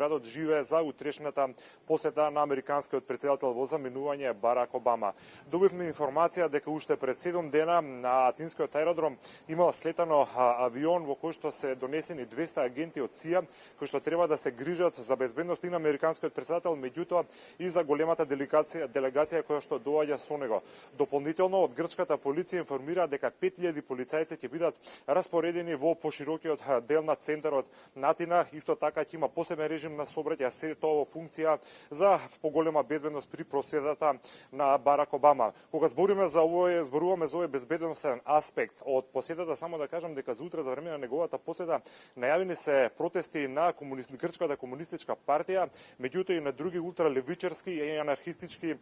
Белградот живее за утрешната посета на американскиот претседател во заменување Барак Обама. Добивме информација дека уште пред 7 дена на Атинскиот аеродром имал слетано авион во кој што се донесени 200 агенти од ЦИА кои што треба да се грижат за безбедност и на американскиот претседател, меѓутоа и за големата делегација која што доаѓа со него. Дополнително од грчката полиција информира дека 5000 полицајци ќе бидат распоредени во поширокиот дел на центарот на Атина. Исто така ќе има посебен режим на сообраќај, се тоа во функција за поголема безбедност при проседата на Барак Обама. Кога зборуваме за овој безбедносен аспект од посетата, само да кажам дека за утре за време на неговата посета најавени се протести на Грчката комунистичка партија, меѓутоа и на други ултралевичарски и анархистички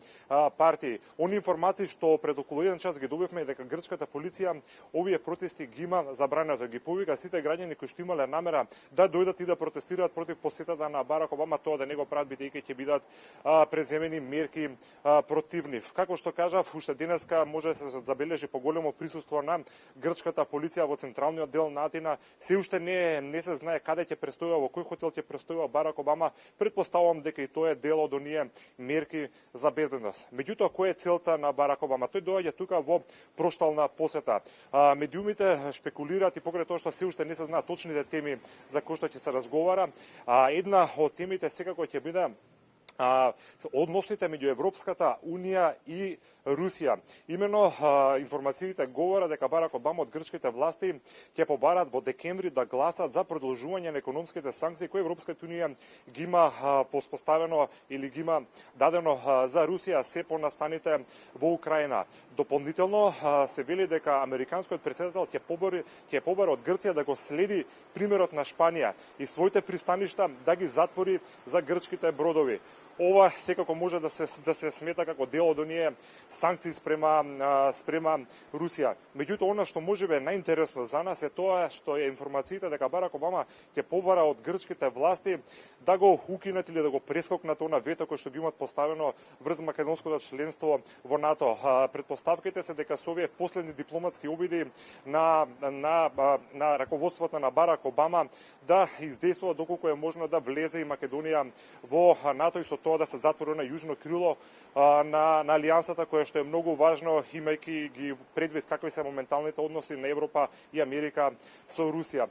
партии. Они информации што пред околу 1 час ги добивме дека грчката полиција овие протести ги има забрането, ги повика сите граѓани кои што имале намера да дојдат и да протестираат против посетата на Барак Обама, тоа да не го прават бидејќи ќе бидат преземени мерки против нив. Како што кажав, уште денеска може да се забележи поголемо присуство на грчката полиција во централниот дел на Атина. Се уште не се знае каде ќе престојува, во кој хотел ќе престојува Барак Обама. Предпоставувам дека и тоа е дел од оние мерки за безбедност. Меѓутоа, која е целта на Барак Обама? Тој доаѓа тука во проштална посета. Медиумите шпекулираат и покрај тоа што се уште не се знаат точните теми за кои што ќе се разговара. Една од темите секако ќе биде односите меѓу Европската унија и Русија. Имено информациите говорат дека Барак Обама од грчките власти ќе побараат во декември да гласат за продолжување на економските санкции кои Европската унија ги има поспоставено или ги има дадено за Русија се по настаните во Украина. Дополнително се вели дека американскиот претседател ќе побара од Грција да го следи примерот на Шпанија и своите пристаништа да ги затвори за грчките бродови. Ова секако може да се смета како дел од оние санкции спрема Русија. Меѓутоа, она што можебе најинтересно за нас е тоа што е информациите дека Барак Обама ќе побара од грчките власти да го укинат или да го прескокнат она вето кој што ги имат поставено врз македонското членство во НАТО. Предпоставките се дека со овие последни дипломатски обиди на раководството на Барак Обама да издействува доколку е можно да влезе и Македонија во НАТО и со тоа да се затвори на јужно крило на алијансата, која што е многу важно, имајќи ги предвид какви се моменталните односи на Европа и Америка со Русија.